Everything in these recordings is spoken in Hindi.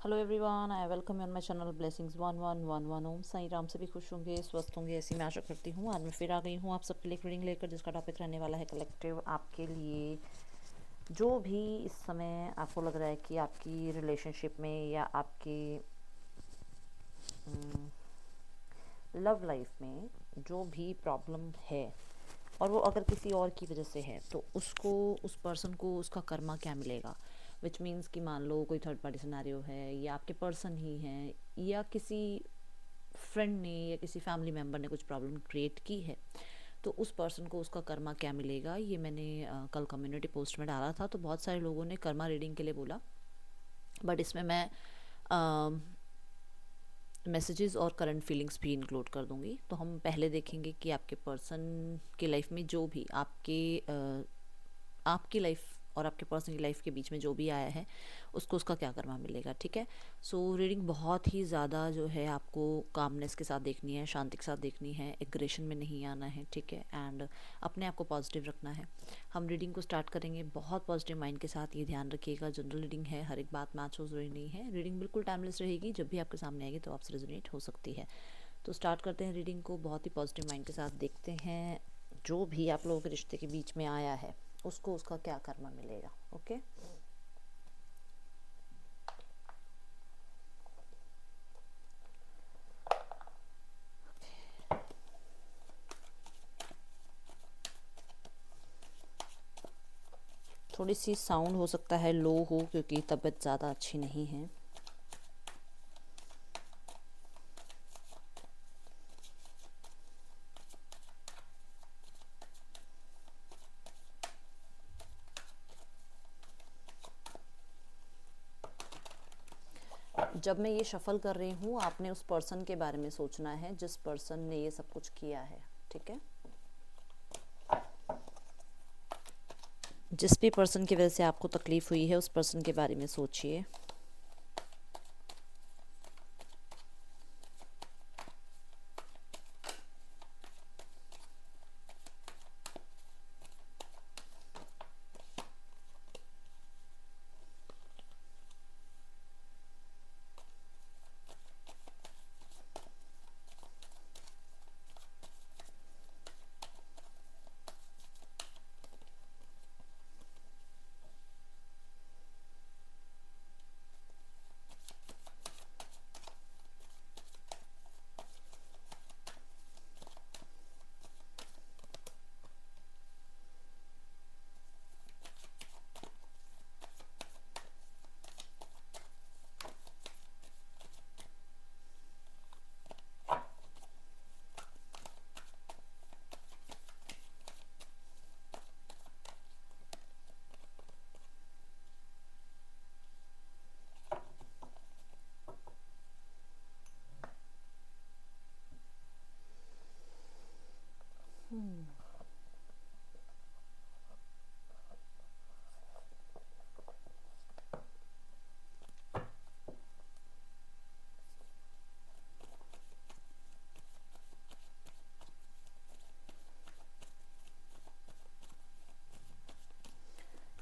Hello everyone, I welcome on my channel blessings 1111। Om Sai Ram से भी खुश होंगे, स्वस्थ होंगे, ऐसी मैं आशा करती हूँ। आज मैं फिर आ गई हूँ आप सबके लिए रीडिंग लेकर, जिसका टॉपिक रहने वाला है कलेक्टिव। आपके लिए जो भी इस समय आपको लग रहा है कि आपकी रिलेशनशिप में या आपकी लव लाइफ में जो भी प्रॉब्लम है, और वो अगर किसी और की वजह से है, तो उसको, उस पर्सन को उसका कर्मा क्या मिलेगा। विच मीन्स कि मान लो कोई थर्ड पार्टी सिनेरियो है, या आपके पर्सन ही हैं, या किसी फ्रेंड ने या किसी फैमिली मेम्बर ने कुछ प्रॉब्लम क्रिएट की है, तो उस पर्सन को उसका कर्मा क्या मिलेगा। ये मैंने कल कम्युनिटी पोस्ट में डाला था, तो बहुत सारे लोगों ने कर्मा रीडिंग के लिए बोला, बट इसमें मैं मैसेजेस और करंट फीलिंग्स भी इंक्लूड कर दूंगी। तो हम पहले देखेंगे कि आपके पर्सन की लाइफ में जो भी आपकी लाइफ और आपके पर्सन की लाइफ के बीच में जो भी आया है, उसको उसका क्या कर्मा मिलेगा। ठीक है। सो रीडिंग बहुत ही ज़्यादा जो है आपको कामनेस के साथ देखनी है, शांति के साथ देखनी है, एग्रेशन में नहीं आना है। ठीक है। एंड अपने आप को पॉजिटिव रखना है। हम रीडिंग को स्टार्ट करेंगे बहुत पॉजिटिव माइंड के साथ। ये ध्यान रखिएगा, जनरल रीडिंग है, हर एक बात मैच हो जरूरी नहीं है। रीडिंग बिल्कुल टाइमलेस रहेगी, जब भी आपके सामने आएगी तो आपसे रेजोनेट हो सकती है। तो स्टार्ट करते हैं रीडिंग को। बहुत ही पॉजिटिव माइंड के साथ देखते हैं जो भी आप लोगों के रिश्ते के बीच में आया है, उसको उसका क्या कर्मा मिलेगा। ओके। थोड़ी सी साउंड हो सकता है लो हो, क्योंकि तबीयत ज़्यादा अच्छी नहीं है। जब मैं ये शफल कर रही हूँ, आपने उस पर्सन के बारे में सोचना है जिस पर्सन ने ये सब कुछ किया है। ठीक है। जिस भी पर्सन की वजह से आपको तकलीफ़ हुई है, उस पर्सन के बारे में सोचिए।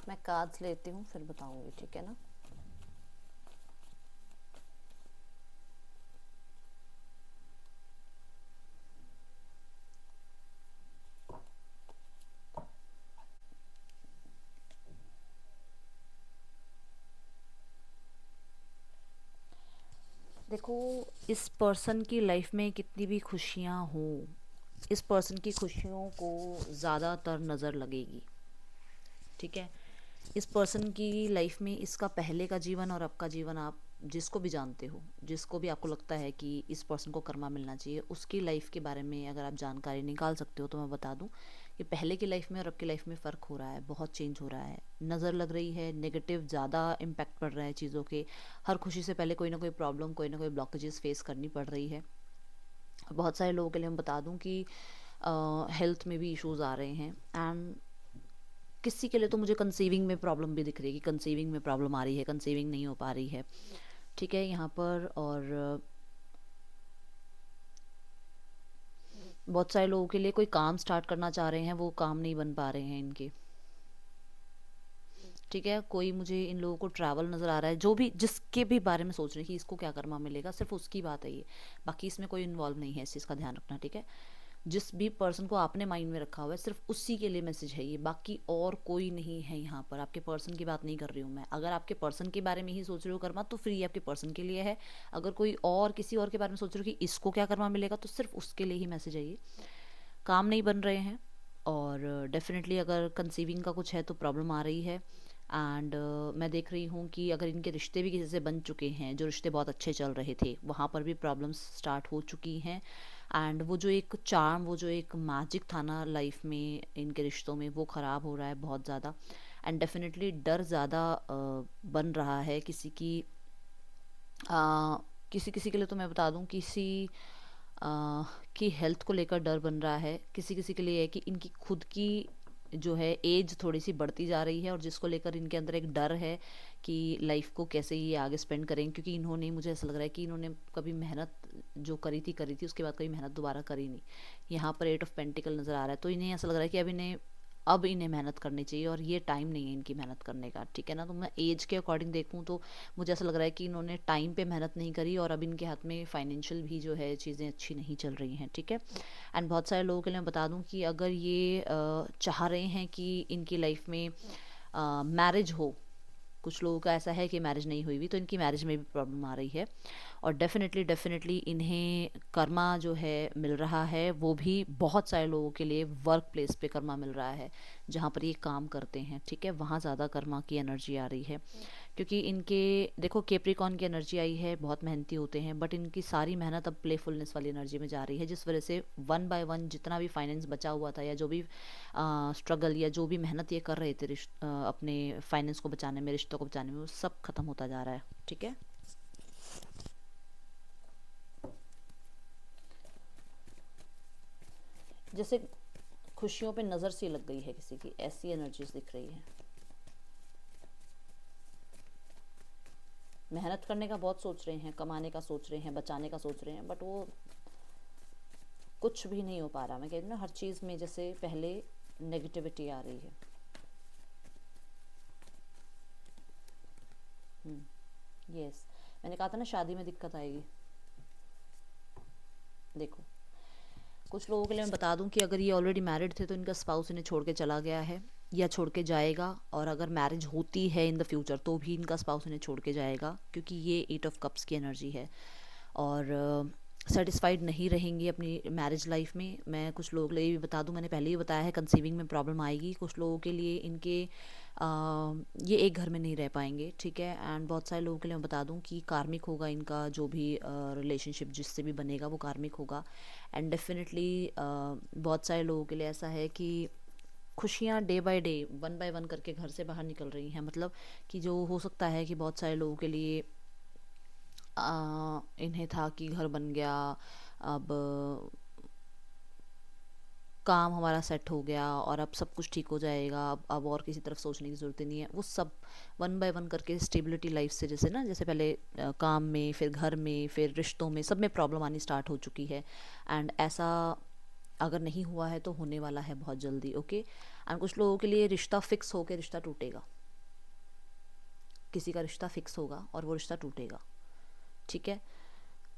मैं कार्ड्स लेती हूँ, फिर बताऊंगी। ठीक है ना। देखो, इस पर्सन की लाइफ में कितनी भी खुशियाँ हों, इस पर्सन की खुशियों को ज़्यादातर नज़र लगेगी। ठीक है। इस पर्सन की लाइफ में इसका पहले का जीवन और अब का जीवन, आप जिसको भी जानते हो, जिसको भी आपको लगता है कि इस पर्सन को कर्मा मिलना चाहिए, उसकी लाइफ के बारे में अगर आप जानकारी निकाल सकते हो, तो मैं बता दूं कि पहले की लाइफ में और अब की लाइफ में फ़र्क हो रहा है, बहुत चेंज हो रहा है, नज़र लग रही है, नेगेटिव ज़्यादा इम्पैक्ट पड़ रहा है चीज़ों के। हर खुशी से पहले कोई ना कोई प्रॉब्लम, कोई ना कोई ब्लॉकेजेस फेस करनी पड़ रही है। बहुत सारे लोगों के लिए मैं बता दूं कि हेल्थ में भी इश्यूज़ आ रहे हैं। एंड किसी के लिए तो मुझे कंसीविंग में प्रॉब्लम भी दिख रही है कि कंसीविंग में प्रॉब्लम आ रही है, कंसीविंग नहीं हो पा रही है। ठीक है यहाँ पर। और बहुत सारे लोगों के लिए कोई काम स्टार्ट करना चाह रहे हैं, वो काम नहीं बन पा रहे हैं इनके। ठीक है, कोई मुझे इन लोगों को ट्रैवल नज़र आ रहा है, जो भी जिसके भी बारे में सोच रहे हैं कि इसको क्या कर्मा मिलेगा, सिर्फ उसकी बात है ये, बाकी इसमें कोई इन्वॉल्व नहीं है, इस चीज़ का ध्यान रखना, ठीक है। जिस भी पर्सन को आपने माइंड में रखा हुआ है सिर्फ उसी के लिए मैसेज है ये, बाकी और कोई नहीं है यहाँ पर। आपके पर्सन की बात नहीं कर रही हूँ मैं। अगर आपके पर्सन के बारे में ही सोच रहे हो कर्मा, तो फिर ये आपके पर्सन के लिए है। अगर कोई और किसी और के बारे में सोच रहे हो कि इसको क्या कर्मा मिलेगा, तो सिर्फ उसके लिए ही मैसेज है ये। काम नहीं बन रहे हैं, और डेफिनेटली अगर कंसीविंग का कुछ है तो प्रॉब्लम आ रही है। एंड मैं देख रही हूँ कि अगर इनके रिश्ते भी किसी से बन चुके हैं, जो रिश्ते बहुत अच्छे चल रहे थे, वहाँ पर भी प्रॉब्लम्स स्टार्ट हो चुकी हैं। एंड वो जो एक चार्म, वो जो एक मैजिक था ना लाइफ में इनके रिश्तों में, वो ख़राब हो रहा है बहुत ज़्यादा। एंड डेफिनेटली डर ज़्यादा बन रहा है किसी की, किसी किसी के लिए तो मैं बता दूं, किसी आ, की हेल्थ को लेकर डर बन रहा है, किसी किसी के लिए है कि इनकी खुद की जो है एज थोड़ी सी बढ़ती जा रही है, और जिसको लेकर इनके अंदर एक डर है कि लाइफ को कैसे ये आगे स्पेंड करेंगे, क्योंकि इन्होंने, मुझे ऐसा लग रहा है कि इन्होंने कभी मेहनत जो करी थी उसके बाद कभी मेहनत दोबारा करी नहीं। यहाँ पर 8 ऑफ पेंटिकल नज़र आ रहा है, तो इन्हें ऐसा लग रहा है कि अब इन्हें मेहनत करनी चाहिए, और ये टाइम नहीं है इनकी मेहनत करने का, ठीक है ना। तो मैं एज के अकॉर्डिंग देखूँ तो मुझे ऐसा लग रहा है कि इन्होंने टाइम पे मेहनत नहीं करी, और अब इनके हाथ में फाइनेंशियल भी जो है चीज़ें अच्छी नहीं चल रही हैं, ठीक है। एंड बहुत सारे लोगों के लिए मैं बता दूं कि अगर ये चाह रहे हैं कि इनकी लाइफ में मैरिज हो, कुछ लोगों का ऐसा है कि मैरिज नहीं हुई हुई, तो इनकी मैरिज में भी प्रॉब्लम आ रही है। और डेफिनेटली डेफिनेटली इन्हें कर्मा जो है मिल रहा है, वो भी बहुत सारे लोगों के लिए वर्क प्लेस पे कर्मा मिल रहा है, जहाँ पर ये काम करते हैं, ठीक है, वहाँ ज़्यादा कर्मा की एनर्जी आ रही है। क्योंकि इनके, देखो केप्रिकॉन की एनर्जी आई है, बहुत मेहनती होते हैं, बट इनकी सारी मेहनत अब प्लेफुलनेस वाली एनर्जी में जा रही है, जिस वजह से वन बाय वन जितना भी फाइनेंस बचा हुआ था, या जो भी स्ट्रगल या जो भी मेहनत ये कर रहे थे अपने फाइनेंस को बचाने में, रिश्तों को बचाने में, वो सब खत्म होता जा रहा है, ठीक है। जैसे खुशियों पे नज़र सी लग गई है किसी की, ऐसी एनर्जीज दिख रही है। मेहनत करने का बहुत सोच रहे हैं, कमाने का सोच रहे हैं, बचाने का सोच रहे हैं, बट वो कुछ भी नहीं हो पा रहा। मैं कह रही हूँ ना, हर चीज़ में जैसे पहले नेगेटिविटी आ रही है। यस, मैंने कहा था ना शादी में दिक्कत आएगी। देखो, कुछ लोगों के लिए मैं बता दूं कि अगर ये ऑलरेडी मैरिड थे तो इनका स्पाउस इन्हें छोड़ के चला गया है, या छोड़ के जाएगा, और अगर मैरिज होती है इन द फ्यूचर तो भी इनका स्पाउस इन्हें छोड़ के जाएगा, क्योंकि ये 8 ऑफ कप्स की एनर्जी है। और सेटिस्फाइड नहीं रहेंगी अपनी मैरिज लाइफ में। मैं कुछ लोगों के लिए भी बता दूं, मैंने पहले ही बताया है, कंसीविंग में प्रॉब्लम आएगी कुछ लोगों के लिए, इनके ये एक घर में नहीं रह पाएंगे, ठीक है। एंड बहुत सारे लोगों के लिए मैं बता दूं कि कार्मिक होगा इनका, जो भी रिलेशनशिप जिससे भी बनेगा वो कार्मिक होगा। एंड डेफिनेटली बहुत सारे लोगों के लिए ऐसा है कि खुशियाँ day by day, one by one करके घर से बाहर निकल रही हैं, मतलब कि जो हो सकता है कि बहुत सारे लोगों के लिए इन्हें था कि घर बन गया, अब काम हमारा सेट हो गया, और अब सब कुछ ठीक हो जाएगा, अब और किसी तरफ सोचने की ज़रूरत नहीं है, वो सब वन बाय वन करके स्टेबिलिटी लाइफ से, जैसे ना, जैसे पहले काम में, फिर घर में, फिर रिश्तों में, सब में प्रॉब्लम आनी स्टार्ट हो चुकी है। एंड ऐसा अगर नहीं हुआ है तो होने वाला है बहुत जल्दी, ओके। एंड कुछ लोगों के लिए रिश्ता फिक्स होकर रिश्ता टूटेगा, किसी का रिश्ता फिक्स होगा और वो रिश्ता टूटेगा, ठीक है।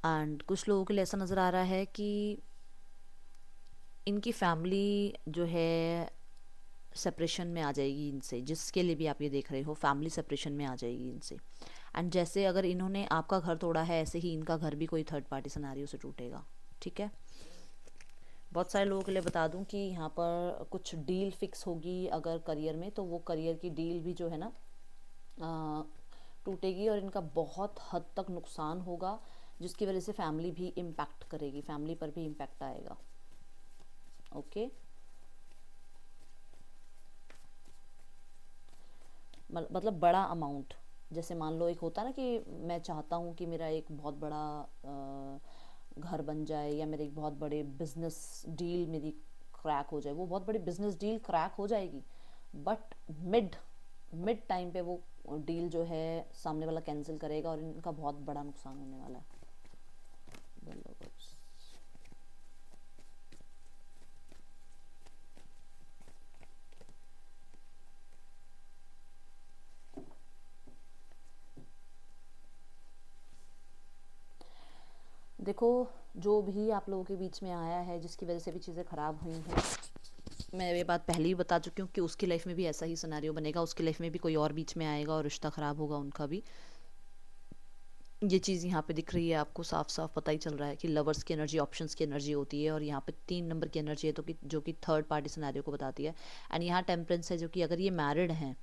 एंड कुछ लोगों के लिए ऐसा नज़र आ रहा है कि इनकी फैमिली जो है सेपरेशन में आ जाएगी इनसे, जिसके लिए भी आप ये देख रहे हो, फैमिली सेपरेशन में आ जाएगी इनसे। एंड जैसे अगर इन्होंने आपका घर तोड़ा है, ऐसे ही इनका घर भी कोई थर्ड पार्टी सिनेरियो से टूटेगा, ठीक है। बहुत सारे लोगों के लिए बता दूं कि यहाँ पर कुछ डील फिक्स होगी अगर करियर में, तो वो करियर की डील भी जो है ना टूटेगी, और इनका बहुत हद तक नुकसान होगा, जिसकी वजह से फैमिली भी इम्पैक्ट करेगी, फैमिली पर भी इम्पैक्ट आएगा, ओके। मतलब बड़ा अमाउंट, जैसे मान लो एक होता ना कि मैं चाहता हूँ कि मेरा एक बहुत बड़ा घर बन जाए, या मेरे एक बहुत बड़े बिजनेस डील मेरी क्रैक हो जाए, वो बहुत बड़ी बिजनेस डील क्रैक हो जाएगी, बट मिड मिड टाइम पे वो डील जो है सामने वाला कैंसिल करेगा, और इनका बहुत बड़ा नुकसान होने वाला है। देखो, जो भी आप लोगों के बीच में आया है, जिसकी वजह से भी चीज़ें ख़राब हुई हैं, मैं ये बात पहले ही बता चुकी हूँ कि उसकी लाइफ में भी ऐसा ही सिनेरियो बनेगा, उसकी लाइफ में भी कोई और बीच में आएगा और रिश्ता ख़राब होगा उनका भी। ये चीज़ यहाँ पे दिख रही है आपको, साफ साफ पता ही चल रहा है कि लवर्स की एनर्जी ऑप्शंस की एनर्जी होती है, और यहाँ पे 3 नंबर की एनर्जी है तो कि जो कि थर्ड पार्टी सिनेरियो को बताती है। एंड यहाँ टेम्परेंस है, जो कि अगर ये मैरिड हैं,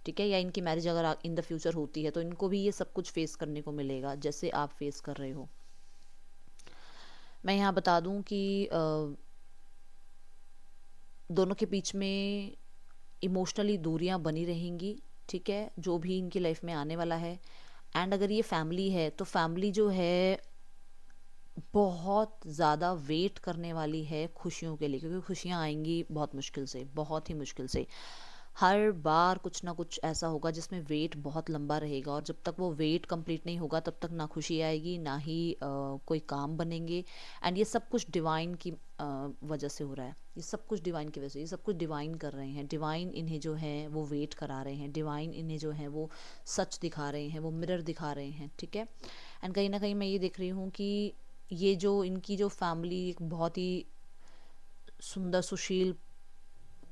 ठीक है, या इनकी मैरिज अगर इन द फ्यूचर होती है, तो इनको भी ये सब कुछ फेस करने को मिलेगा जैसे आप फेस कर रहे हो। मैं यहाँ बता दूँ कि दोनों के बीच में इमोशनली दूरियां बनी रहेंगी, ठीक है, जो भी इनकी लाइफ में आने वाला है। एंड अगर ये फैमिली है तो फैमिली जो है बहुत ज़्यादा वेट करने वाली है खुशियों के लिए, क्योंकि खुशियाँ आएंगी बहुत मुश्किल से, बहुत ही मुश्किल से। हर बार कुछ ना कुछ ऐसा होगा जिसमें वेट बहुत लंबा रहेगा, और जब तक वो वेट कंप्लीट नहीं होगा तब तक ना खुशी आएगी, ना ही कोई काम बनेंगे। एंड ये सब कुछ डिवाइन की वजह से हो रहा है, ये सब कुछ डिवाइन की वजह से, ये सब कुछ डिवाइन कर रहे हैं। डिवाइन इन्हें जो है वो वेट करा रहे हैं, डिवाइन इन्हें जो है वो सच दिखा रहे हैं, वो मिरर दिखा रहे हैं, ठीक है। एंड कहीं ना कहीं मैं ये देख रही हूँ कि ये जो इनकी जो फैमिली एक बहुत ही सुंदर सुशील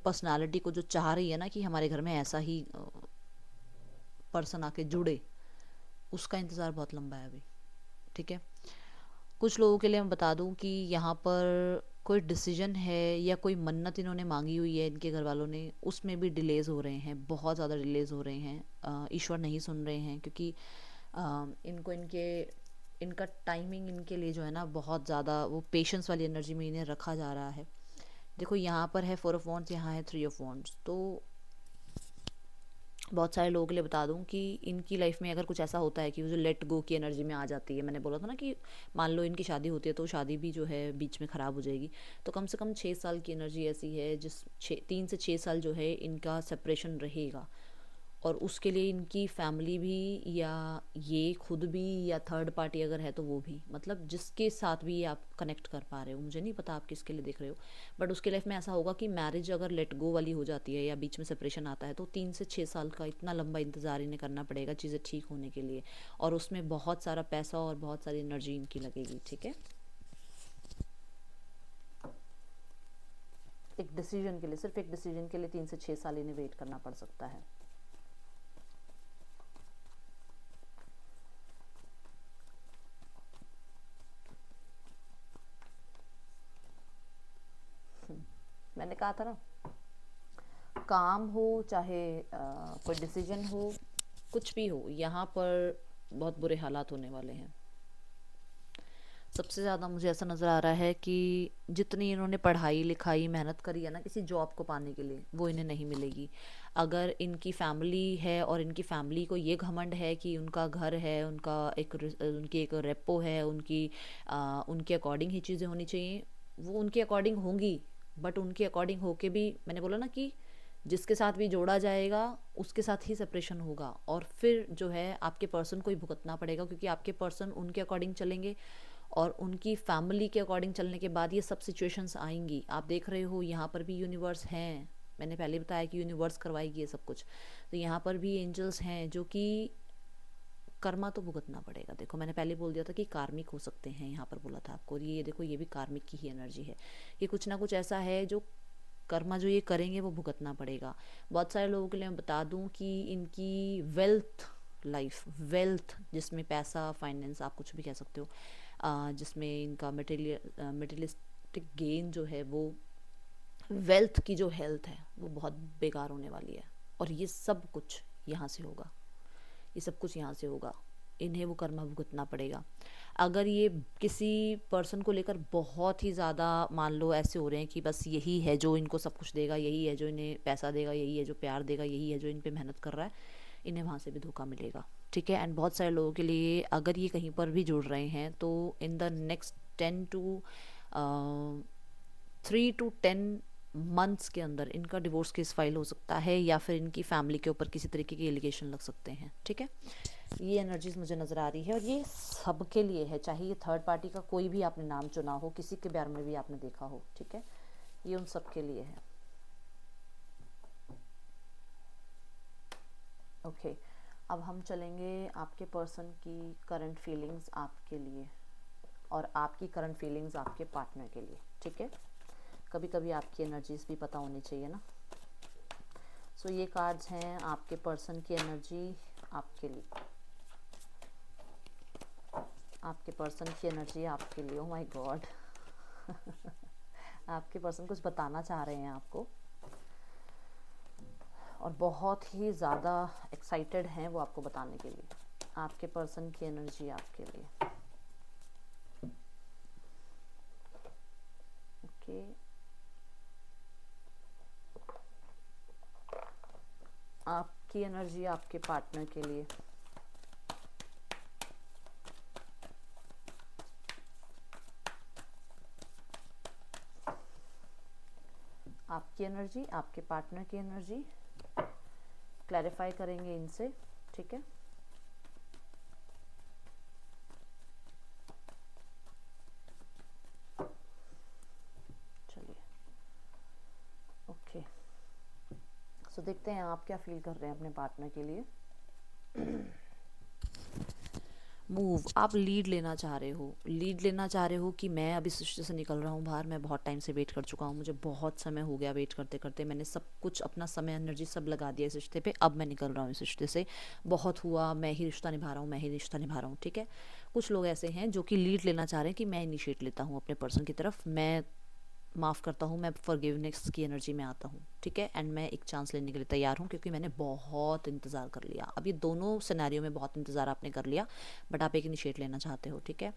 पर्सनालिटी को जो चाह रही है ना कि हमारे घर में ऐसा ही पर्सन आके जुड़े, उसका इंतज़ार बहुत लंबा है अभी, ठीक है। कुछ लोगों के लिए मैं बता दूं कि यहाँ पर कोई डिसीजन है या कोई मन्नत इन्होंने मांगी हुई है इनके घर वालों ने, उसमें भी डिलेज़ हो रहे हैं, बहुत ज़्यादा डिलेज़ हो रहे हैं। ईश्वर नहीं सुन रहे हैं, क्योंकि इनको इनका टाइमिंग इनके लिए जो है ना बहुत ज़्यादा वो पेशेंस वाली एनर्जी में इन्हें रखा जा रहा है। देखो यहाँ पर है 4 ऑफ वॉन्ड्स, यहाँ है 3 ऑफ वॉन्ड्स। तो बहुत सारे लोगों के लिए बता दूं कि इनकी लाइफ में अगर कुछ ऐसा होता है कि वो जो लेट गो की एनर्जी में आ जाती है, मैंने बोला था ना कि मान लो इनकी शादी होती है तो शादी भी जो है बीच में ख़राब हो जाएगी, तो कम से कम 6 साल की एनर्जी ऐसी है जिस 3 से 6 साल जो है इनका सेपरेशन रहेगा। और उसके लिए इनकी फैमिली भी, या ये खुद भी, या थर्ड पार्टी अगर है तो वो भी, मतलब जिसके साथ भी ये आप कनेक्ट कर पा रहे हो, मुझे नहीं पता आप किसके लिए देख रहे हो, बट उसके लाइफ में ऐसा होगा कि मैरिज अगर लेट गो वाली हो जाती है या बीच में सेपरेशन आता है तो 3 से 6 साल का इतना लंबा इंतज़ार इन्हें करना पड़ेगा चीज़ें ठीक होने के लिए, और उसमें बहुत सारा पैसा और बहुत सारी एनर्जी इनकी लगेगी, ठीक है। एक डिसीजन के लिए, सिर्फ एक डिसीजन के लिए 3 से 6 साल इन्हें वेट करना पड़ सकता है। मैंने कहा था ना, काम हो चाहे कोई डिसीजन हो, कुछ भी हो, यहाँ पर बहुत बुरे हालात होने वाले हैं। सबसे ज़्यादा मुझे ऐसा नज़र आ रहा है कि जितनी इन्होंने पढ़ाई लिखाई मेहनत करी है ना किसी जॉब को पाने के लिए, वो इन्हें नहीं मिलेगी। अगर इनकी फैमिली है और इनकी फैमिली को ये घमंड है कि उनका घर है, उनकी एक रेपो है, उनके अकॉर्डिंग ही चीज़ें होनी चाहिए, वो उनके अकॉर्डिंग होंगी। बट उनके अकॉर्डिंग होके भी, मैंने बोला ना कि जिसके साथ भी जोड़ा जाएगा उसके साथ ही सेपरेशन होगा, और फिर जो है आपके पर्सन को ही भुगतना पड़ेगा, क्योंकि आपके पर्सन उनके अकॉर्डिंग चलेंगे और उनकी फैमिली के अकॉर्डिंग चलने के बाद ये सब सिचुएशंस आएंगी। आप देख रहे हो यहाँ पर भी यूनिवर्स हैं, मैंने पहले बताया कि यूनिवर्स करवाएगी ये सब कुछ, तो यहाँ पर भी एंजल्स हैं जो कि कर्मा तो भुगतना पड़ेगा। देखो मैंने पहले बोल दिया था कि कार्मिक हो सकते हैं, यहाँ पर बोला था आपको, ये देखो ये भी कार्मिक की ही एनर्जी है। ये कुछ ना कुछ ऐसा है जो कर्मा जो ये करेंगे वो भुगतना पड़ेगा। बहुत सारे लोगों के लिए मैं बता दूं कि इनकी वेल्थ लाइफ, वेल्थ जिसमें पैसा, फाइनेंस, आप कुछ भी कह सकते हो, जिसमें इनका मटेरियलिस्टिक गेन जो है वो, वेल्थ की जो हेल्थ है वो बहुत बेकार होने वाली है। और ये सब कुछ यहाँ से होगा, ये सब कुछ यहाँ से होगा, इन्हें वो कर्मा भुगतना पड़ेगा। अगर ये किसी पर्सन को लेकर बहुत ही ज़्यादा मान लो ऐसे हो रहे हैं कि बस यही है जो इनको सब कुछ देगा, यही है जो इन्हें पैसा देगा, यही है जो प्यार देगा, यही है जो इन पे मेहनत कर रहा है, इन्हें वहाँ से भी धोखा मिलेगा, ठीक है। एंड बहुत सारे लोगों के लिए अगर ये कहीं पर भी जुड़ रहे हैं तो in the next 3 to 10 months के अंदर इनका डिवोर्स केस फाइल हो सकता है, या फिर इनकी फैमिली के ऊपर किसी तरीके के एलिगेशन लग सकते हैं, ठीक है। ये एनर्जीज मुझे नज़र आ रही है, और ये सबके लिए है, चाहे ये थर्ड पार्टी का कोई भी आपने नाम चुना हो, किसी के बारे में भी आपने देखा हो, ठीक है, ये उन सब के लिए है। अब हम चलेंगे आपके पर्सन की करंट फीलिंग्स आपके लिए। और आपकी करंट फीलिंग्स आपके पार्टनर के लिए, ठीक है। कभी कभी आपकी एनर्जीज भी पता होनी चाहिए ना। सो ये कार्ड्स हैं आपके पर्सन की एनर्जी आपके लिए, आपके पर्सन की एनर्जी आपके लिए। ओह माय गॉड आपके पर्सन कुछ बताना चाह रहे हैं आपको और बहुत ही ज़्यादा एक्साइटेड हैं वो आपको बताने के लिए। आपके पर्सन की एनर्जी आपके लिए, ओके। आपकी एनर्जी आपके पार्टनर के लिए, आपकी एनर्जी आपके पार्टनर की एनर्जी क्लैरिफाई करेंगे इनसे, ठीक है। चलिए, ओके। सो देखते हैं आप क्या फील कर रहे हैं अपने पार्टनर के लिए। मूव, आप लीड लेना चाह रहे हो, लीड लेना चाह रहे हो कि मैं अभी इस रिश्ते से निकल रहा हूँ बाहर, मैं बहुत टाइम से वेट कर चुका हूँ, मुझे बहुत समय हो गया वेट करते करते, मैंने सब कुछ अपना समय एनर्जी सब लगा दिया इस रिश्ते पे, अब मैं निकल रहा हूँ इस रिश्ते से, बहुत हुआ, मैं ही रिश्ता निभा रहा हूँ, मैं ही रिश्ता निभा रहा हूँ, ठीक है। कुछ लोग ऐसे हैं जो कि लीड लेना चाह रहे हैं कि मैं इनिशिएट लेता हूँ अपने पर्सन की तरफ, मैं माफ़ करता हूँ, मैं फॉरगिवनेस की एनर्जी में आता हूँ, ठीक है। एंड मैं एक चांस लेने के लिए तैयार हूँ क्योंकि मैंने बहुत इंतज़ार कर लिया। अब ये दोनों सिनेरियो में बहुत इंतज़ार आपने कर लिया, बट आप एक इनिशिएट लेना चाहते हो, ठीक है।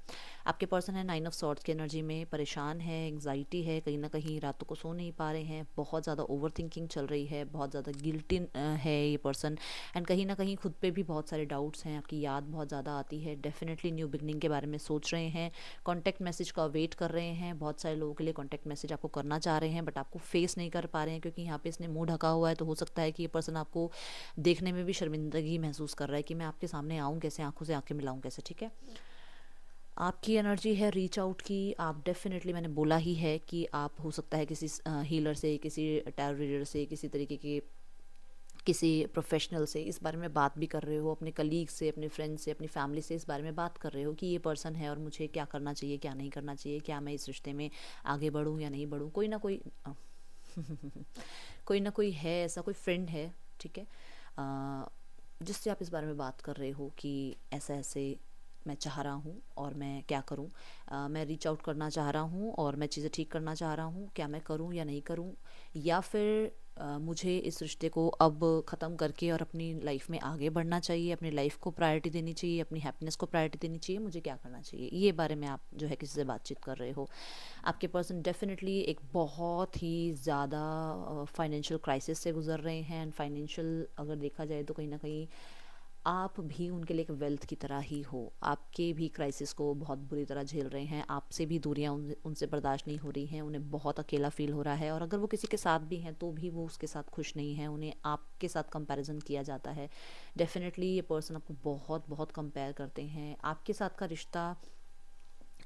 आपके पर्सन है 9 ऑफ सॉर्ड्स की एनर्जी में, परेशान है, एंग्जाइटी है, कहीं ना कहीं रातों को सो नहीं पा रहे हैं, बहुत ज़्यादा ओवर थिंकिंग चल रही है, बहुत ज़्यादा गिल्टी है ये पर्सन। एंड कहीं ना कहीं खुद पे भी बहुत सारे डाउट्स हैं, आपकी याद बहुत ज़्यादा आती है, डेफिनेटली न्यू बिगनिंग के बारे में सोच रहे हैं, कॉन्टैक्ट मैसेज का वेट कर रहे हैं, बहुत सारे लोगों के लिए कॉन्टैक्ट मैसेज आपको करना चाह रहे हैं बट आपको फेस नहीं कर पा रहे हैं क्योंकि यहाँ पे इसने मुंह ढका हुआ है। तो हो सकता है कि ये पर्सन आपको देखने में भी शर्मिंदगी महसूस कर रहा है कि मैं आपके सामने आऊँ कैसे, आंखों से आंखें मिलाऊँ कैसे, ठीक है। आपकी एनर्जी है रीच आउट की, आप डेफिनेटली, मैंने बोला ही है कि आप हो सकता है किसी हीलर से, किसी टैरो रीडर से, किसी तरीके के किसी प्रोफेशनल से इस बारे में बात भी कर रहे हो, अपने कलीग से, अपने फ्रेंड से, अपनी फैमिली से इस बारे में बात कर रहे हो कि ये पर्सन है और मुझे क्या करना चाहिए, क्या नहीं करना चाहिए, क्या मैं इस रिश्ते में आगे बढ़ूँ या नहीं बढ़ूँ। कोई ना कोई कोई ना कोई है ऐसा, कोई फ्रेंड है, ठीक है, जिससे आप इस बारे में बात कर रहे हो कि ऐसा ऐसे मैं चाह रहा हूँ और मैं क्या करूँ, मैं रीच आउट करना चाह रहा हूँ और मैं चीज़ें ठीक करना चाह रहा हूँ, क्या मैं करूँ या नहीं करूँ, या फिर मुझे इस रिश्ते को अब ख़त्म करके और अपनी लाइफ में आगे बढ़ना चाहिए, अपनी लाइफ को प्रायोरिटी देनी चाहिए, अपनी हैप्पीनेस को प्रायोरिटी देनी चाहिए, मुझे क्या करना चाहिए, ये बारे में आप जो है किसी से बातचीत कर रहे हो। आपके पर्सन डेफिनेटली एक बहुत ही ज़्यादा फाइनेंशियल क्राइसिस से गुजर रहे हैं एंड फाइनेंशियल अगर देखा जाए तो कहीं ना कहीं आप भी उनके लिए एक वेल्थ की तरह ही हो, आपके भी क्राइसिस को बहुत बुरी तरह झेल रहे हैं, आपसे भी दूरियां उनसे बर्दाश्त नहीं हो रही हैं, उन्हें बहुत अकेला फील हो रहा है और अगर वो किसी के साथ भी हैं तो भी वो उसके साथ खुश नहीं है, उन्हें आपके साथ कंपैरिजन किया जाता है। डेफिनेटली ये पर्सन आपको बहुत बहुत कंपेयर करते हैं, आपके साथ का रिश्ता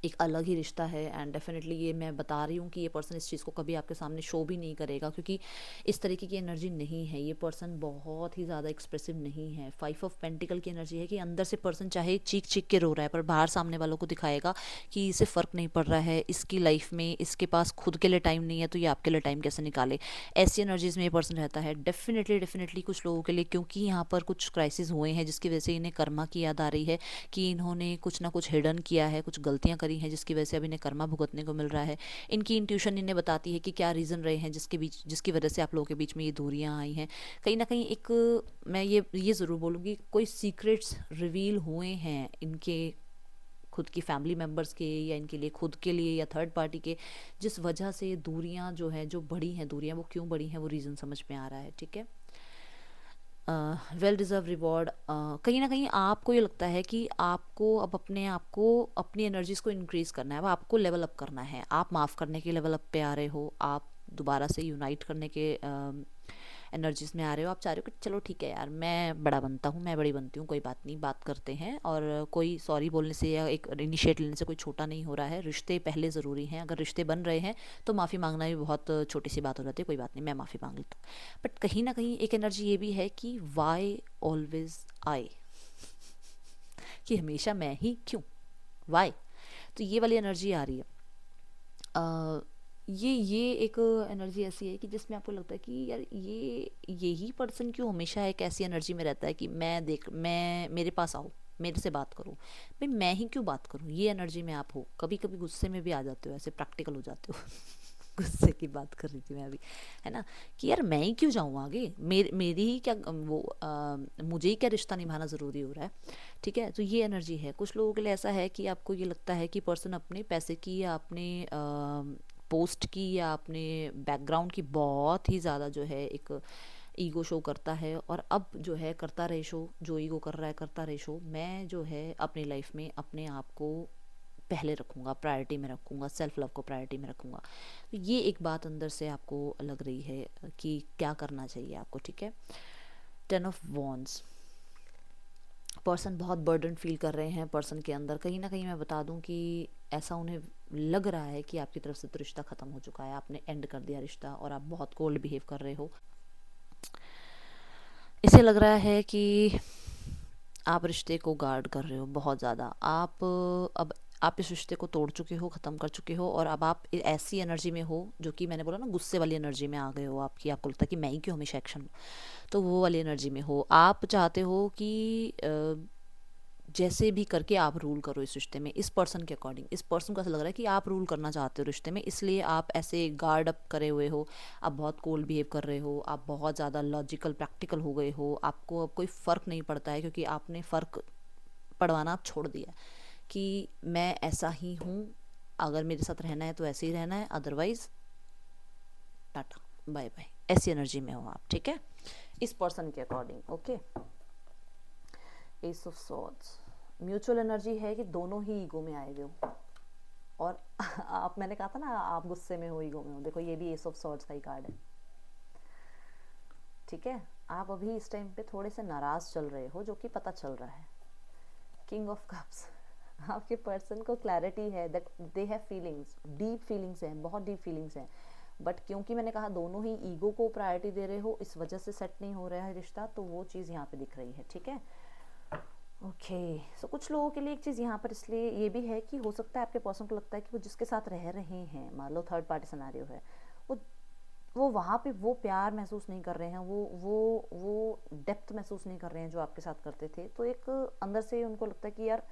एक अलग ही रिश्ता है एंड डेफिनेटली ये मैं बता रही हूँ कि ये पर्सन इस चीज़ को कभी आपके सामने शो भी नहीं करेगा क्योंकि इस तरीके की एनर्जी नहीं है, ये पर्सन बहुत ही ज़्यादा एक्सप्रेसिव नहीं है। 5 ऑफ पेंटिकल की एनर्जी है कि अंदर से पर्सन चाहे चीख चीख के रो रहा है पर बाहर सामने वालों को दिखाएगा कि इसे फ़र्क नहीं पड़ रहा है, इसकी लाइफ में इसके पास खुद के लिए टाइम नहीं है तो ये आपके लिए टाइम कैसे निकाले, ऐसी एनर्जीज में ये पर्सन रहता है। डेफिनेटली डेफिनेटली कुछ लोगों के लिए क्योंकि यहाँ पर कुछ क्राइसिस हुए हैं जिसकी वजह से इन्हें कर्मा की याद आ रही है कि इन्होंने कुछ ना कुछ हिडन किया है, कुछ गलतियां करी हैं जिसकी वजह से अब इन्हें कर्मा भुगतने को मिल रहा है। इनकी इंट्यूशन इन्हें बताती है कि क्या रीज़न रहे हैं जिसकी वजह से आप लोगों के बीच में ये दूरियां आई हैं। कहीं ना कहीं एक, मैं ये ज़रूर बोलूँगी, कोई सीक्रेट्स रिवील हुए हैं इनके खुद की फैमिली मेम्बर्स के या इनके लिए खुद के लिए या थर्ड पार्टी के, जिस वजह से दूरियां जो है, जो बड़ी हैं दूरियां, वो क्यों बड़ी हैं वो रीज़न समझ में आ रहा है, ठीक है। वेल डिज़र्व रिवॉर्ड, कहीं ना कहीं आपको ये लगता है कि आपको अब अपने आप को, अपनी एनर्जीज़ को इंक्रीज़ करना है, अब आपको लेवल अप करना है, आप माफ़ करने के लेवल अप पे आ रहे हो, आप दोबारा से यूनाइट करने के एनर्जीज़ में आ रहे हो, आप चाह रहे हो कि चलो ठीक है यार, मैं बड़ा बनता हूँ, मैं बड़ी बनती हूँ, कोई बात नहीं, बात करते हैं और कोई सॉरी बोलने से या एक इनिशिएट लेने से कोई छोटा नहीं हो रहा है, रिश्ते पहले ज़रूरी हैं, अगर रिश्ते बन रहे हैं तो माफ़ी मांगना भी बहुत छोटी सी बात हो जाती है, कोई बात नहीं, मैं माफ़ी मांग लेता हूँ। बट कहीं ना कहीं एक एनर्जी ये भी है कि वाई ऑलवेज आई, कि हमेशा मैं ही क्यों, वाई। तो ये वाली एनर्जी आ रही है। ये एक एनर्जी ऐसी है कि जिसमें आपको लगता है कि यार ये यही पर्सन क्यों हमेशा एक ऐसी एनर्जी में रहता है कि मैं मेरे पास आओ, मेरे से बात करो, भाई मैं ही क्यों बात करूँ, ये एनर्जी में आप हो। कभी कभी गुस्से में भी आ जाते हो, ऐसे प्रैक्टिकल हो जाते हो गुस्से की बात कर रही थी मैं अभी, है ना, कि यार मैं ही क्यों जाऊँ आगे, मेरी ही क्या मुझे ही क्या रिश्ता निभाना ज़रूरी हो रहा है। ठीक है, तो ये एनर्जी है। कुछ लोगों के लिए ऐसा है कि आपको ये लगता है कि पर्सन अपने पैसे की या अपने पोस्ट की या अपने बैकग्राउंड की बहुत ही ज़्यादा जो है एक ईगो शो करता है, और अब जो है करता रहे शो, जो ईगो कर रहा है करता रहे शो, मैं जो है अपनी लाइफ में अपने आप को पहले रखूँगा, प्रायोरिटी में रखूँगा, सेल्फ लव को प्रायोरिटी में रखूँगा। तो ये एक बात अंदर से आपको लग रही है कि क्या करना चाहिए आपको। ठीक है, 10 ऑफ वॉन्ड्स, पर्सन बहुत बर्डन फील कर रहे हैं। पर्सन के अंदर कहीं ना कहीं मैं बता दूं कि ऐसा उन्हें लग रहा है कि आपकी तरफ से तो रिश्ता ख़त्म हो चुका है, आपने एंड कर दिया रिश्ता और आप बहुत कोल्ड बिहेव कर रहे हो। इसे लग रहा है कि आप रिश्ते को गार्ड कर रहे हो बहुत ज़्यादा। अब आप इस रिश्ते को तोड़ चुके हो, ख़त्म कर चुके हो, और अब आप ऐसी एनर्जी में हो जो कि मैंने बोला ना, गुस्से वाली एनर्जी में आ गए हो आपकी, आपको लगता है कि मैं ही क्यों हमेशा एक्शन, तो वो वाली एनर्जी में हो। आप चाहते हो कि जैसे भी करके आप रूल करो इस रिश्ते में, इस पर्सन के अकॉर्डिंग। इस पर्सन को ऐसा लग रहा है कि आप रूल करना चाहते हो रिश्ते में, इसलिए आप ऐसे गार्ड अप करे हुए हो, आप बहुत कोल्ड बिहेव कर रहे हो, आप बहुत ज़्यादा लॉजिकल प्रैक्टिकल हो गए हो, आपको अब कोई फ़र्क नहीं पड़ता है, क्योंकि आपने फ़र्क पड़वाना आप छोड़ दिया कि मैं ऐसा ही हूँ, अगर मेरे साथ रहना है तो ऐसे ही रहना है, अदरवाइज़ टाटा बाय बाय, ऐसी एनर्जी में हो आप। ठीक है, इस पर्सन के according. Okay, S of swords, mutual energy है कि दोनों ही ईगो में आए हुए हो, और आप, मैंने कहा था ना आप गुस्से में हो, ईगो में हो, देखो ये भी एस ऑफ सॉर्ड्स का ही कार्ड है। ठीक है, आप अभी इस टाइम पे थोड़े से नाराज चल रहे हो, जो कि पता चल रहा है। किंग ऑफ कप्स, आपके पर्सन को क्लैरिटी है that they have feelings, deep feelings हैं, बहुत डीप फीलिंग्स हैं, बट क्योंकि मैंने कहा दोनों ही ईगो को प्रायोरिटी दे रहे हो, इस वजह से सेट नहीं हो रहा है रिश्ता, तो वो चीज़ यहाँ पे दिख रही है। ठीक है, ओके, सो कुछ लोगों के लिए एक चीज़ यहाँ पर इसलिए ये भी है कि हो सकता है आपके पर्सन को लगता है कि वो जिसके साथ रह रहे हैं, मान लो थर्ड पार्टी सिनेरियो है, वो वो वहाँ पे वो प्यार महसूस नहीं कर रहे हैं, वो डेप्थ महसूस नहीं कर रहे हैं जो आपके साथ करते थे। तो एक अंदर से उनको लगता है कि यार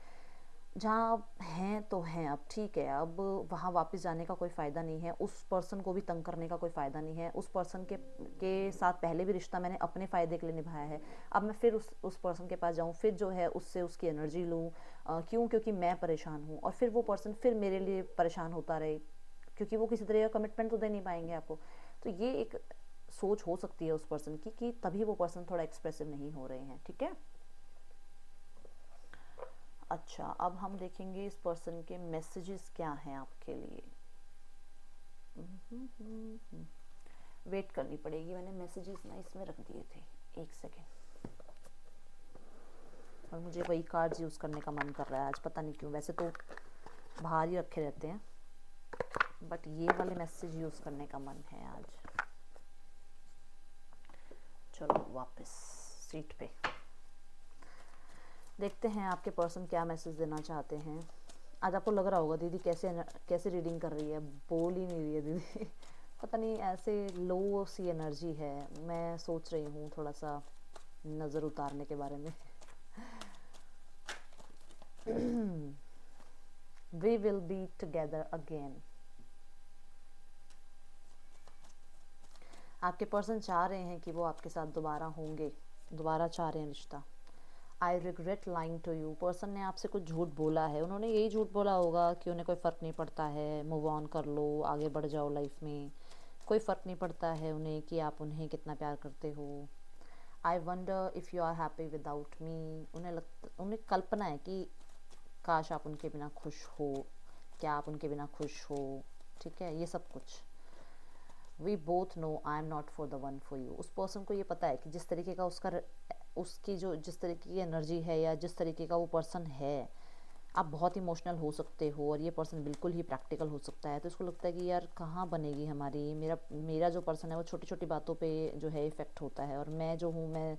जहाँ आप हैं तो हैं, अब ठीक है, अब वहाँ वापस जाने का कोई फ़ायदा नहीं है, उस पर्सन को भी तंग करने का कोई फ़ायदा नहीं है, उस पर्सन के साथ पहले भी रिश्ता मैंने अपने फ़ायदे के लिए निभाया है, अब मैं फिर उस पर्सन के पास जाऊँ, फिर जो है उससे उसकी एनर्जी लूँ, क्यों, क्योंकि मैं परेशान हूँ, और फिर वो पर्सन फिर मेरे लिए परेशान होता रहे, क्योंकि वो किसी तरह का कमिटमेंट तो दे नहीं पाएंगे आपको। तो ये एक सोच हो सकती है उस पर्सन की कि तभी वो पर्सन थोड़ा एक्सप्रेसिव नहीं हो रहे हैं। ठीक है, अच्छा, अब हम देखेंगे इस पर्सन के मैसेजेस क्या हैं आपके लिए। वेट करनी पड़ेगी, मैंने मैसेजेस ना इसमें रख दिए थे, एक सेकेंड, और मुझे वही कार्ड्स यूज़ करने का मन कर रहा है आज, पता नहीं क्यों, वैसे तो बाहर ही रखे रहते हैं, बट ये वाले मैसेज यूज़ करने का मन है आज। चलो वापस सीट पे देखते हैं आपके पर्सन क्या मैसेज देना चाहते हैं। आज आपको लग रहा होगा दीदी कैसे रीडिंग कर रही है, बोल ही नहीं रही है दीदी पता नहीं, ऐसे लो सी एनर्जी है। मैं सोच रही हूँ थोड़ा सा नज़र उतारने के बारे में we will be together again. आपके पर्सन चाह रहे हैं कि वो आपके साथ दोबारा होंगे, दोबारा चाह रहे हैं रिश्ता। I regret lying to you, person ने आपसे कुछ झूठ बोला है, उन्होंने यही झूठ बोला होगा कि उन्हें कोई फ़र्क नहीं पड़ता है, मूव ऑन कर लो, आगे बढ़ जाओ लाइफ में, कोई फ़र्क नहीं पड़ता है उन्हें कि आप उन्हें कितना प्यार करते हो। I wonder if you are happy without me, उन्हें कल्पना है कि काश आप उनके बिना खुश हो, क्या आप उनके बिना खुश हो। ठीक है, ये सब कुछ। We both know I am not for the one for you, उस पर्सन को ये पता है कि जिस तरीके का उसकी जो जिस तरीके की एनर्जी है या जिस तरीके का वो पर्सन है, आप बहुत इमोशनल हो सकते हो और ये पर्सन बिल्कुल ही प्रैक्टिकल हो सकता है। तो इसको लगता है कि यार कहाँ बनेगी हमारी, मेरा जो पर्सन है वो छोटी छोटी बातों पे जो है इफ़ेक्ट होता है, और मैं जो हूँ मैं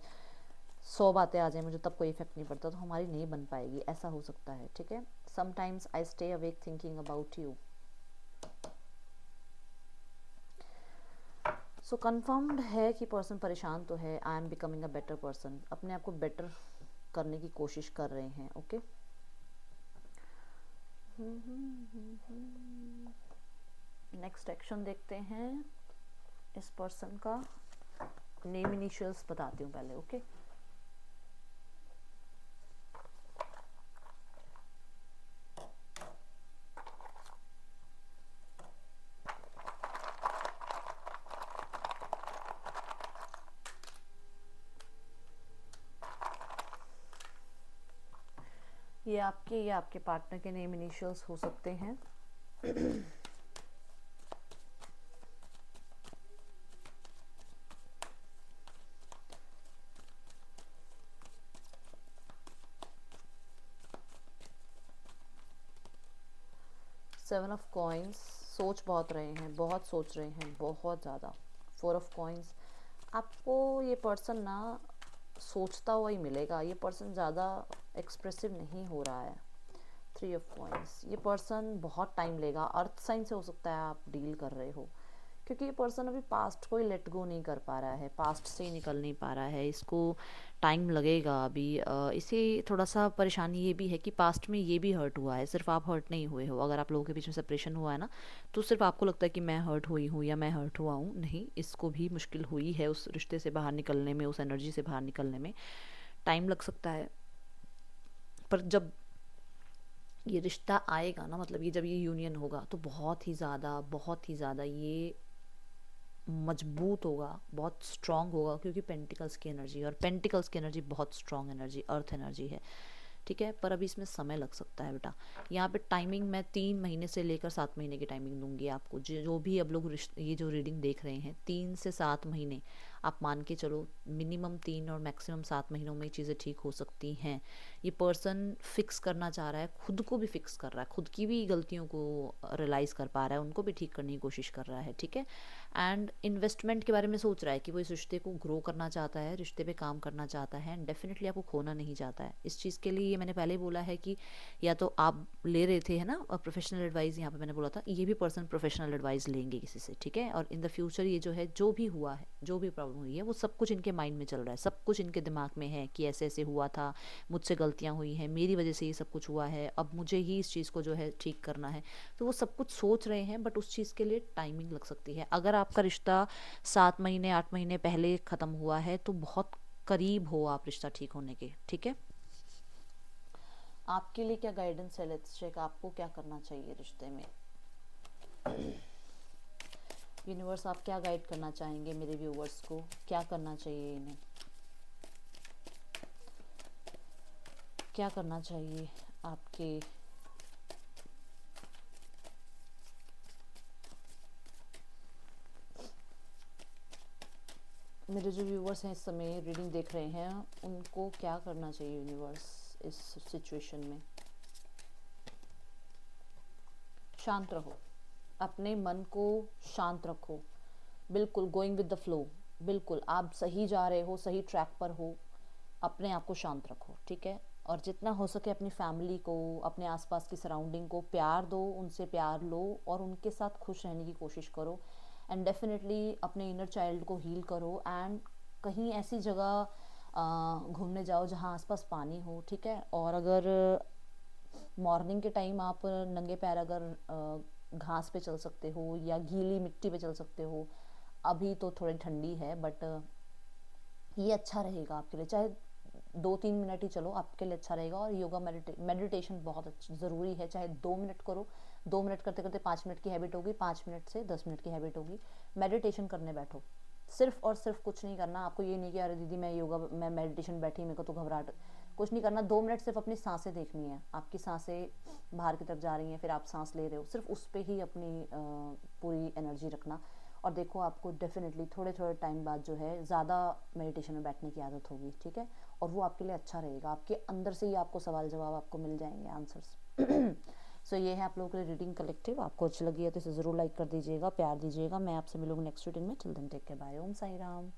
100 बातें आ जाए मुझे तब कोई इफेक्ट नहीं पड़ता, तो हमारी नहीं बन पाएगी, ऐसा हो सकता है, ठीक है। Sometimes I stay awake thinking about you. So confirmed है कि पर्सन परेशान तो है। I am becoming a better person, अपने आप को बेटर करने की कोशिश कर रहे हैं, ओके। नेक्स्ट एक्शन देखते हैं इस पर्सन का। नेम इनिशियल्स बताती हूँ पहले, ओके। ये आपके या आपके पार्टनर के नेम इनिशियल्स हो सकते हैं। सेवन ऑफ कॉइन्स, सोच बहुत रहे हैं, बहुत सोच रहे हैं, बहुत ज़्यादा। 4 ऑफ कॉइन्स, आपको ये पर्सन ना सोचता हुआ ही मिलेगा। ये पर्सन ज़्यादा एक्सप्रेसिव नहीं हो रहा है। 3 ऑफ कॉइन्स, ये पर्सन बहुत टाइम लेगा। अर्थ साइन से हो सकता है आप डील कर रहे हो, क्योंकि ये पर्सन अभी पास्ट को ही लेट गो नहीं कर पा रहा है, पास्ट से ही निकल नहीं पा रहा है, इसको टाइम लगेगा अभी। इसे थोड़ा सा परेशानी ये भी है कि पास्ट में ये भी हर्ट हुआ है, सिर्फ आप हर्ट नहीं हुए हो। अगर आप लोगों के बीच में सेपरेशन हुआ है ना, तो सिर्फ आपको लगता है कि मैं हर्ट हुई हूँ या मैं हर्ट हुआ हूँ, नहीं, इसको भी मुश्किल हुई है उस रिश्ते से बाहर निकलने में, उस एनर्जी से बाहर निकलने में टाइम लग सकता है। पर जब ये रिश्ता आएगा ना, मतलब ये जब ये यूनियन होगा, तो बहुत ही ज़्यादा ये मजबूत होगा, बहुत स्ट्रांग होगा, क्योंकि पेंटिकल्स की एनर्जी, और पेंटिकल्स की एनर्जी बहुत स्ट्रांग एनर्जी, अर्थ एनर्जी है, ठीक है। पर अभी इसमें समय लग सकता है बेटा। यहाँ पे टाइमिंग मैं 3 महीने से लेकर 7 महीने की टाइमिंग दूंगी आपको। जो भी अब लोग ये जो रीडिंग देख रहे हैं, 3 से 7 महीने आप मान के चलो, मिनिमम 3 और मैक्सिमम 7 महीनों में चीज़ें ठीक हो सकती हैं। ये पर्सन फिक्स करना चाह रहा है, खुद को भी फिक्स कर रहा है, खुद की भी गलतियों को रियलाइज़ कर पा रहा है, उनको भी ठीक करने की कोशिश कर रहा है, ठीक है। एंड इन्वेस्टमेंट के बारे में सोच रहा है कि वो इस रिश्ते को ग्रो करना चाहता है, रिश्ते पे काम करना चाहता है, एंड डेफिनेटली आपको खोना नहीं चाहता है। इस चीज़ के लिए ये मैंने पहले बोला है कि या तो आप ले रहे थे, है ना, प्रोफेशनल एडवाइस, यहाँ पे मैंने बोला था ये भी पर्सन प्रोफेशनल एडवाइस लेंगे किसी से, ठीक है। और इन द फ्यूचर ये जो है, जो भी हुआ है, जो भी प्रॉब्लम हुई है, वो सब कुछ इनके माइंड में चल रहा है, सब कुछ इनके दिमाग में है कि ऐसे ऐसे हुआ था, मुझसे गलतियाँ हुई हैं, मेरी वजह से ये सब कुछ हुआ है, अब मुझे ही इस चीज़ को जो है ठीक करना है। तो वो सब कुछ सोच रहे हैं, बट उस चीज़ के लिए टाइमिंग लग सकती है। अगर आपका रिश्ता 7 महीने 8 महीने पहले ख़त्म हुआ है, तो बहुत करीब हो आप रिश्ता ठीक होने के, ठीक है। आपके लिए क्या गाइडेंस है, लेट्स चेक, आपको क्या करना चाहिए रिश्ते में। यूनिवर्स आप क्या गाइड करना चाहेंगे मेरे व्यूवर्स को, क्या करना चाहिए इन्हें, क्या करना चाहिए आपके। मेरे जो व्यूवर्स हैं इस समय रीडिंग देख रहे हैं, उनको क्या करना चाहिए यूनिवर्स इस सिचुएशन में। शांत रहो, अपने मन को शांत रखो, बिल्कुल गोइंग विद द फ्लो, बिल्कुल आप सही जा रहे हो, सही ट्रैक पर हो, अपने आप को शांत रखो, ठीक है। और जितना हो सके अपनी फैमिली को, अपने आसपास की सराउंडिंग को प्यार दो, उनसे प्यार लो, और उनके साथ खुश रहने की कोशिश करो। एंड डेफिनेटली अपने इनर चाइल्ड को हील करो, एंड कहीं ऐसी जगह घूमने जाओ जहाँ आसपास पानी हो, ठीक है। और अगर मॉर्निंग के टाइम आप नंगे पैर अगर घास पे चल सकते हो या गीली मिट्टी पे चल सकते हो, अभी तो थोड़ी ठंडी है, बट ये अच्छा रहेगा आपके लिए। चाहे 2-3 मिनट ही चलो, आपके लिए अच्छा रहेगा। और योगा मेडिटेशन बहुत ज़रूरी है, चाहे 2 मिनट करो, 2 मिनट करते करते 5 मिनट की हैबिट होगी, 5 मिनट से 10 मिनट की हैबिट होगी। मेडिटेशन करने बैठो, सिर्फ और सिर्फ कुछ नहीं करना आपको। ये नहीं कि अरे दीदी मैं मेडिटेशन बैठी, मेरे को तो घबराहट, कुछ नहीं करना। 2 मिनट सिर्फ अपनी सांसें देखनी है, आपकी सांसें बाहर की तरफ जा रही हैं, फिर आप सांस ले रहे हो, सिर्फ उस पर ही अपनी पूरी एनर्जी रखना। और देखो आपको डेफिनेटली थोड़े थोड़े टाइम बाद जो है ज़्यादा मेडिटेशन में बैठने की आदत होगी, ठीक है। और वो आपके लिए अच्छा रहेगा, आपके अंदर से ही आपको सवाल जवाब आपको मिल जाएंगे, आंसर्स। सो ये है आप लोगों के लिए रीडिंग कलेक्टिव। आपको अच्छी लगी है तो इसे ज़रूर लाइक कर दीजिएगा, प्यार दीजिएगा। मैं आपसे मिलूंगी नेक्स्ट रीडिंग में। Till then take care, bye, Om Sai Ram.